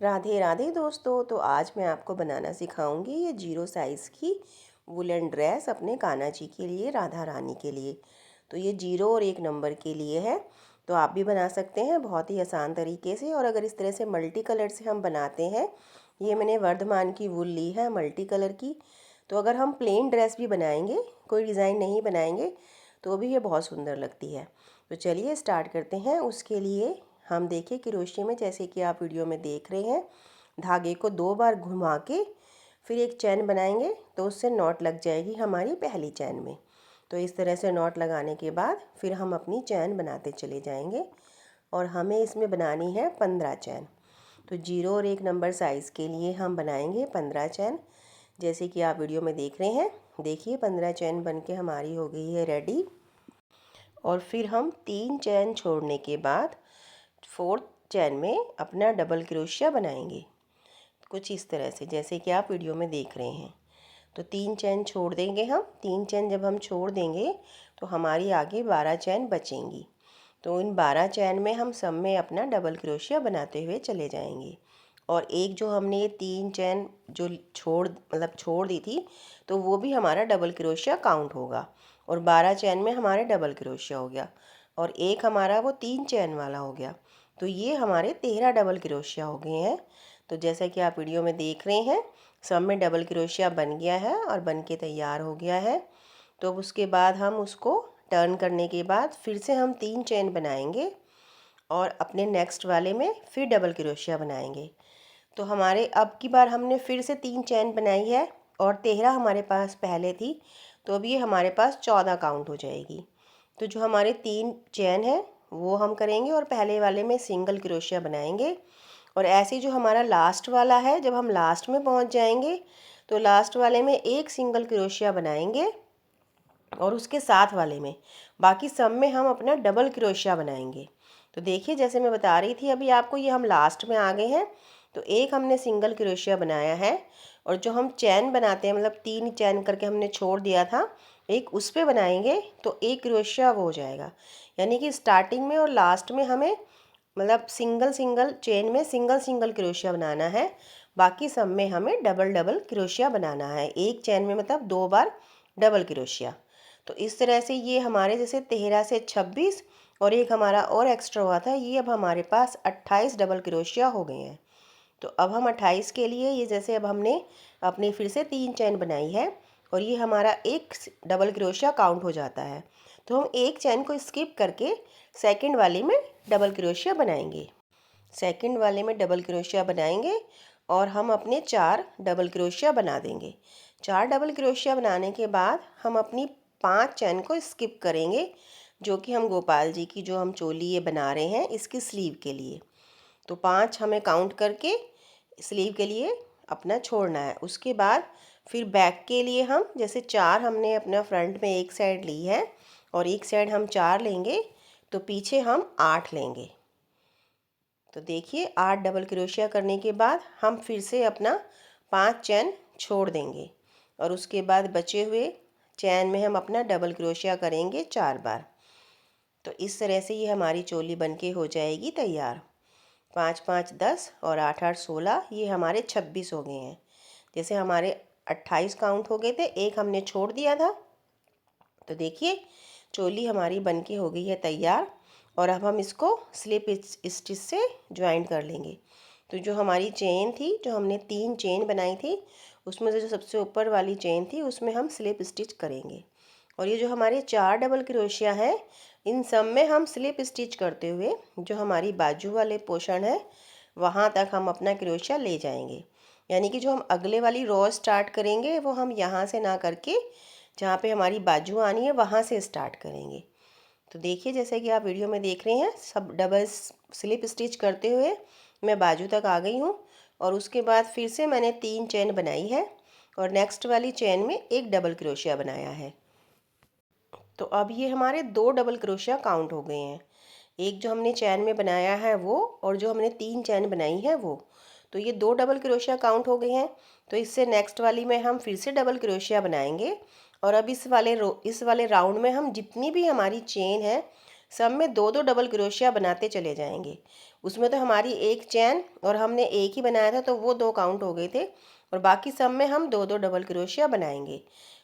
राधे राधे दोस्तों। तो आज मैं आपको बनाना सिखाऊंगी ये 0 साइज़ की वुलन ड्रेस अपने कान्हा जी के लिए, राधा रानी के लिए। तो ये 0 और 1 नंबर के लिए है। तो आप भी बना सकते हैं बहुत ही आसान तरीके से। और अगर इस तरह से मल्टी कलर से हम बनाते हैं, ये मैंने वर्धमान की वुल ली है मल्टी कलर की। तो अगर हम प्लेन ड्रेस भी बनाएंगे, कोई डिज़ाइन नहीं बनाएंगे, तो भी ये बहुत सुंदर लगती है। तो चलिए स्टार्ट करते हैं। उसके लिए हम देखिए क्रोशे में, जैसे कि आप वीडियो में देख रहे हैं, धागे को 2 बार घुमा के फिर एक चैन बनाएंगे तो उससे नॉट लग जाएगी हमारी पहली चैन में। तो इस तरह से नॉट लगाने के बाद फिर हम अपनी चैन बनाते चले जाएंगे और हमें इसमें बनानी है 15 चैन। तो 0 और 1 नंबर साइज़ के लिए हम बनाएंगे 15 चैन, जैसे कि आप वीडियो में देख रहे हैं। देखिए 15 चैन बन के हमारी हो गई है रेडी। और फिर हम 3 चैन छोड़ने के बाद 4th चैन में अपना डबल क्रोशिया बनाएंगे, कुछ इस तरह से जैसे कि आप वीडियो में देख रहे हैं। तो 3 चैन छोड़ देंगे हम। 3 चैन जब हम छोड़ देंगे तो हमारी आगे 12 चैन बचेंगी। तो इन 12 चैन में हम सब में अपना डबल क्रोशिया बनाते हुए चले जाएंगे। और एक जो हमने ये 3 चैन जो छोड़ दी थी, तो वो भी हमारा डबल क्रोशिया काउंट होगा। और 12 चैन में हमारे डबल क्रोशिया हो गया। और एक हमारा वो 3 चैन वाला हो गया। तो ये हमारे 13 डबल क्रोशिया हो गए हैं। तो जैसा कि आप वीडियो में देख रहे हैं, सब में डबल क्रोशिया बन गया है और बन के तैयार हो गया है। तो अब उसके बाद हम उसको टर्न करने के बाद फिर से हम 3 चैन बनाएंगे और अपने नेक्स्ट वाले में फिर डबल क्रोशिया बनाएंगे। तो हमारे अब की बार हमने फिर से 3 चैन बनाई है और 13 हमारे पास पहले थी, तो अब ये हमारे पास 14 काउंट हो जाएगी। तो जो हमारे 3 चैन है वो हम करेंगे और पहले वाले में सिंगल क्रोशिया बनाएंगे। और ऐसे जो हमारा लास्ट वाला है, जब हम लास्ट में पहुंच जाएंगे तो लास्ट वाले में एक सिंगल क्रोशिया बनाएंगे और उसके साथ वाले में बाकी सब में हम अपना डबल क्रोशिया बनाएंगे। तो देखिए जैसे मैं बता रही थी अभी आपको, ये हम लास्ट में आ गए हैं। तो एक हमने सिंगल क्रोशिया बनाया है और जो हम चैन बनाते हैं, मतलब 3 चैन करके हमने छोड़ दिया था, एक उस पर बनाएंगे तो एक क्रोशिया वो हो जाएगा। यानी कि स्टार्टिंग में और लास्ट में हमें, मतलब सिंगल सिंगल चेन में सिंगल सिंगल क्रोशिया बनाना है। बाकी सब में हमें डबल डबल क्रोशिया बनाना है। एक चैन में मतलब 2 बार डबल क्रोशिया। तो इस तरह से ये हमारे जैसे 13 से 26 और एक हमारा और एक्स्ट्रा हुआ था, ये अब हमारे पास 28 डबल क्रोशिया हो गए हैं। तो अब हम 28 के लिए ये जैसे अब हमने अपने फिर से 3 चैन बनाई है और ये हमारा एक डबल क्रोशिया काउंट हो जाता है। तो हम एक चैन को स्किप करके सेकंड वाले में डबल क्रोशिया बनाएंगे। सेकंड वाले में डबल क्रोशिया बनाएंगे और हम अपने 4 डबल क्रोशिया बना देंगे। 4 डबल क्रोशिया बनाने के बाद हम अपनी 5 चैन को स्किप करेंगे, जो कि हम गोपाल जी की जो हम चोली ये बना रहे हैं इसकी स्लीव के लिए। तो 5 हमें काउंट करके स्लीव के लिए अपना छोड़ना है। उसके बाद फिर बैक के लिए हम जैसे 4 हमने अपना फ्रंट में एक साइड ली है और एक साइड हम 4 लेंगे, तो पीछे हम 8 लेंगे। तो देखिए 8 डबल क्रोशिया करने के बाद हम फिर से अपना 5 चैन छोड़ देंगे और उसके बाद बचे हुए चैन में हम अपना डबल क्रोशिया करेंगे 4 बार। तो इस तरह से ये हमारी चोली बनके हो जाएगी तैयार। 5 5 10 और 8 8 16, ये हमारे 26 हो गए हैं। जैसे हमारे 28 काउंट हो गए थे, एक हमने छोड़ दिया था। तो देखिए चोली हमारी बनके हो गई है तैयार। और अब हम इसको स्लिप स्टिच से ज्वाइन कर लेंगे। तो जो हमारी चेन थी, जो हमने 3 चेन बनाई थी, उसमें से जो सबसे ऊपर वाली चेन थी उसमें हम स्लिप स्टिच करेंगे। और ये जो हमारे 4 डबल क्रोशिया है, इन सब में हम स्लिप स्टिच करते हुए जो हमारी बाजू वाले पोर्शन है वहाँ तक हम अपना क्रोशिया ले जाएंगे। यानी कि जो हम अगले वाली रो स्टार्ट करेंगे वो हम यहाँ से ना करके जहाँ पे हमारी बाजू आनी है वहाँ से स्टार्ट करेंगे। तो देखिए जैसे कि आप वीडियो में देख रहे हैं, सब डबल स्लिप स्टिच करते हुए मैं बाजू तक आ गई हूँ। और उसके बाद फिर से मैंने 3 चेन बनाई है और नेक्स्ट वाली चेन में एक डबल क्रोशिया बनाया है। तो अब ये हमारे 2 डबल क्रोशिया काउंट हो गए हैं। एक जो हमने चैन में बनाया है वो, और जो हमने 3 चैन बनाई है वो। तो ये 2 डबल क्रोशिया काउंट हो गए हैं। तो इससे नेक्स्ट वाली में हम फिर से डबल क्रोशिया बनाएंगे। और अब इस वाले राउंड में हम जितनी भी हमारी चेन है सब में दो दो डबल क्रोशिया बनाते चले जाएंगे। उसमें तो हमारी एक चैन और हमने एक ही बनाया था तो वो दो काउंट हो गए थे, और बाकी सब में हम दो दो डबल क्रोशिया बनाएंगे।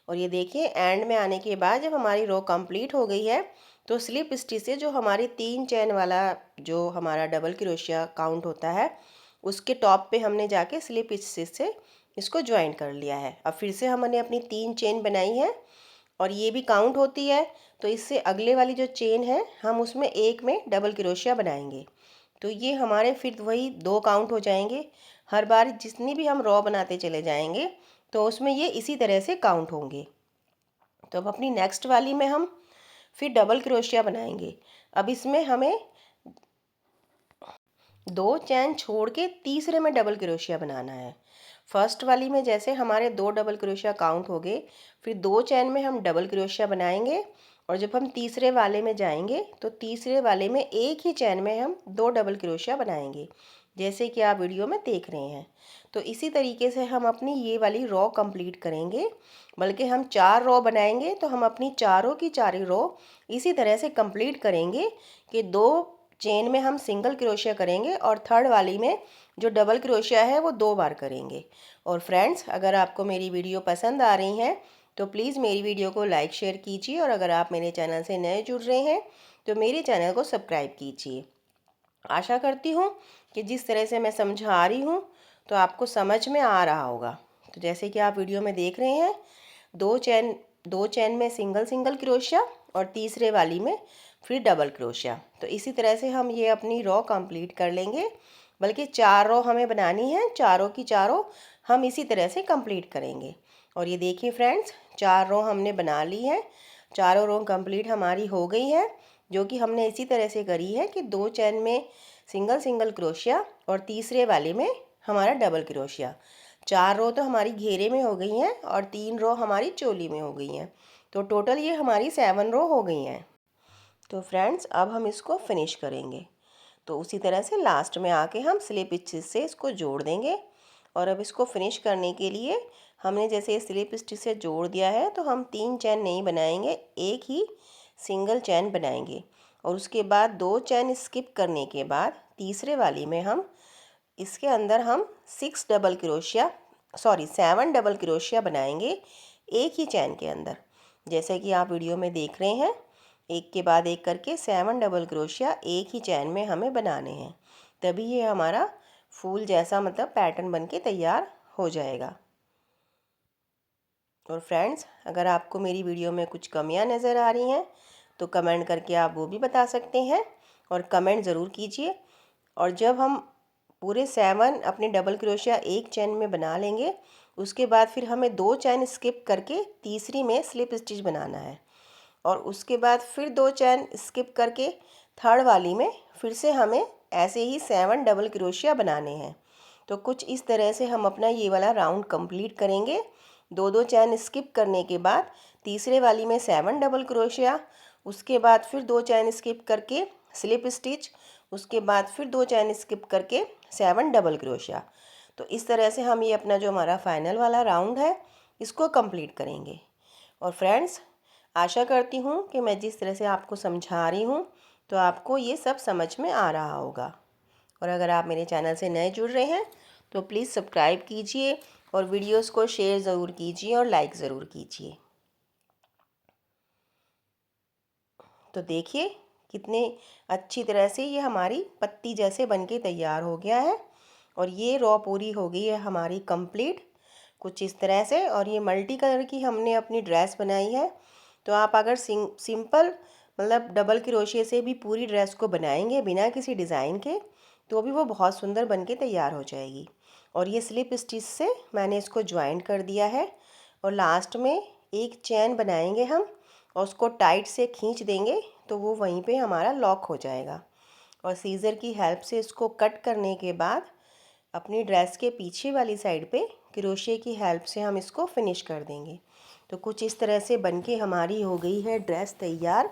और ये देखिए एंड में आने के बाद जब हमारी रो कंप्लीट हो गई है तो स्लिप स्टिच से जो हमारी 3 चैन वाला जो हमारा डबल क्रोशिया काउंट होता है उसके टॉप पे हमने जाके स्लिप स्टिच से इसको ज्वाइन कर लिया है। अब फिर से हमने अपनी 3 चेन बनाई है और ये भी काउंट होती है, तो इससे अगले वाली जो चेन है हम उसमें एक में डबल क्रोशिया बनाएंगे। तो ये हमारे फिर वही दो काउंट हो जाएंगे। हर बार जितनी भी हम रॉ बनाते चले जाएंगे तो उसमें ये इसी तरह से काउंट होंगे। तो अब अपनी नेक्स्ट वाली में हम फिर डबल क्रोशिया बनाएंगे। अब इसमें हमें दो चैन छोड़ के तीसरे में डबल क्रोशिया बनाना है। फर्स्ट वाली में जैसे हमारे दो डबल क्रोशिया काउंट हो गए, फिर दो चैन में हम डबल क्रोशिया बनाएंगे, और जब हम तीसरे वाले में जाएंगे तो तीसरे वाले में एक ही चैन में हम दो डबल क्रोशिया बनाएंगे, जैसे कि आप वीडियो में देख रहे हैं। तो इसी तरीके से हम अपनी ये वाली रो कंप्लीट करेंगे। बल्कि हम 4 रो बनाएंगे तो हम अपनी चारों की चारों रो इसी तरह से कंप्लीट करेंगे कि दो चेन में हम सिंगल क्रोशिया करेंगे और थर्ड वाली में जो डबल क्रोशिया है वो 2 बार करेंगे। और फ्रेंड्स, अगर आपको मेरी वीडियो पसंद आ रही हैं तो प्लीज़ मेरी वीडियो को लाइक शेयर कीजिए, और अगर आप मेरे चैनल से नए जुड़ रहे हैं तो मेरे चैनल को सब्सक्राइब कीजिए। आशा करती हूँ कि जिस तरह से मैं समझा रही हूँ तो आपको समझ में आ रहा होगा। तो जैसे कि आप वीडियो में देख रहे हैं, दो चैन में सिंगल सिंगल क्रोशिया और तीसरे वाली में फिर डबल क्रोशिया। तो इसी तरह से हम ये अपनी रो कंप्लीट कर लेंगे। बल्कि 4 रो हमें बनानी है, चारों की चारों हम इसी तरह से कंप्लीट करेंगे। और ये देखिए फ्रेंड्स, 4 रो हमने बना ली है। चारों रो कंप्लीट हमारी हो गई है, जो कि हमने इसी तरह से करी है कि दो चैन में सिंगल सिंगल क्रोशिया और तीसरे वाले में हमारा डबल क्रोशिया। 4 रो तो हमारी घेरे में हो गई हैं और 3 रो हमारी चोली में हो गई हैं। तो टोटल ये हमारी 7 रो हो गई हैं। तो फ्रेंड्स, अब हम इसको फिनिश करेंगे। तो उसी तरह से लास्ट में आके हम स्लिप स्टिच से इसको जोड़ देंगे। और अब इसको फिनिश करने के लिए हमने जैसे स्लिप स्टिच से जोड़ दिया है तो हम 3 चैन नहीं बनाएंगे, एक ही सिंगल चैन बनाएंगे। और उसके बाद 2 चैन स्किप करने के बाद तीसरे वाली में हम इसके अंदर हम 7 डबल क्रोशिया बनाएंगे एक ही चैन के अंदर। जैसे कि आप वीडियो में देख रहे हैं, एक के बाद एक करके 7 डबल क्रोशिया एक ही चैन में हमें बनाने हैं। तभी ये हमारा फूल जैसा मतलब पैटर्न बन के तैयार हो जाएगा। और फ्रेंड्स, अगर आपको मेरी वीडियो में कुछ कमियां नज़र आ रही हैं तो कमेंट करके आप वो भी बता सकते हैं, और कमेंट ज़रूर कीजिए। और जब हम पूरे 7 अपने डबल क्रोशिया एक चैन में बना लेंगे, उसके बाद फिर हमें 2 चैन स्किप करके तीसरी में स्लिप स्टिच बनाना है। और उसके बाद फिर 2 चैन स्किप करके थर्ड वाली में फिर से हमें ऐसे ही 7 डबल क्रोशिया बनाने हैं। तो कुछ इस तरह से हम अपना ये वाला राउंड कंप्लीट करेंगे। 2 चैन स्किप करने के बाद तीसरे वाली में 7 डबल क्रोशिया, उसके बाद फिर 2 चैन स्किप करके स्लिप स्टिच, उसके बाद फिर 2 चैन स्किप करके 7 डबल क्रोशिया। तो इस तरह से हम ये अपना जो हमारा फाइनल वाला राउंड है इसको कंप्लीट करेंगे। और फ्रेंड्स, आशा करती हूँ कि मैं जिस तरह से आपको समझा रही हूँ तो आपको ये सब समझ में आ रहा होगा। और अगर आप मेरे चैनल से नए जुड़ रहे हैं तो प्लीज़ सब्सक्राइब कीजिए और वीडियोस को शेयर ज़रूर कीजिए और लाइक ज़रूर कीजिए। तो देखिए कितने अच्छी तरह से ये हमारी पत्ती जैसे बनके तैयार हो गया है। और ये रॉ पूरी हो गई है हमारी कंप्लीट कुछ इस तरह से। और ये मल्टी कलर की हमने अपनी ड्रेस बनाई है। तो आप अगर सिंपल मतलब डबल क्रोशिया से भी पूरी ड्रेस को बनाएंगे बिना किसी डिज़ाइन के तो भी वो बहुत सुंदर बन के तैयार हो जाएगी। और ये स्लिप स्टिच से मैंने इसको ज्वाइन कर दिया है। और लास्ट में एक चैन बनाएंगे हम और उसको टाइट से खींच देंगे तो वो वहीं पे हमारा लॉक हो जाएगा। और सीज़र की हेल्प से इसको कट करने के बाद अपनी ड्रेस के पीछे वाली साइड पे क्रोशे की हेल्प से हम इसको फिनिश कर देंगे। तो कुछ इस तरह से बनके हमारी हो गई है ड्रेस तैयार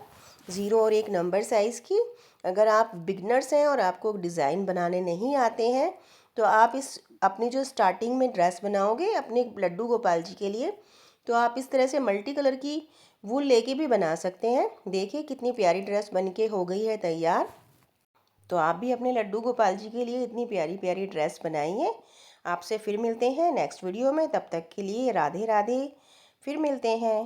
0 और 1 नंबर साइज़ की। अगर आप बिगनर्स हैं और आपको डिज़ाइन बनाने नहीं आते हैं तो आप इस अपनी जो स्टार्टिंग में ड्रेस बनाओगे अपने लड्डू गोपाल जी के लिए, तो आप इस तरह से मल्टी कलर की वूल लेके भी बना सकते हैं। देखिए कितनी प्यारी ड्रेस बनके हो गई है तैयार। तो आप भी अपने लड्डू गोपाल जी के लिए इतनी प्यारी प्यारी ड्रेस बनाइए। आपसे फिर मिलते हैं नेक्स्ट वीडियो में, तब तक के लिए राधे राधे। फिर मिलते हैं।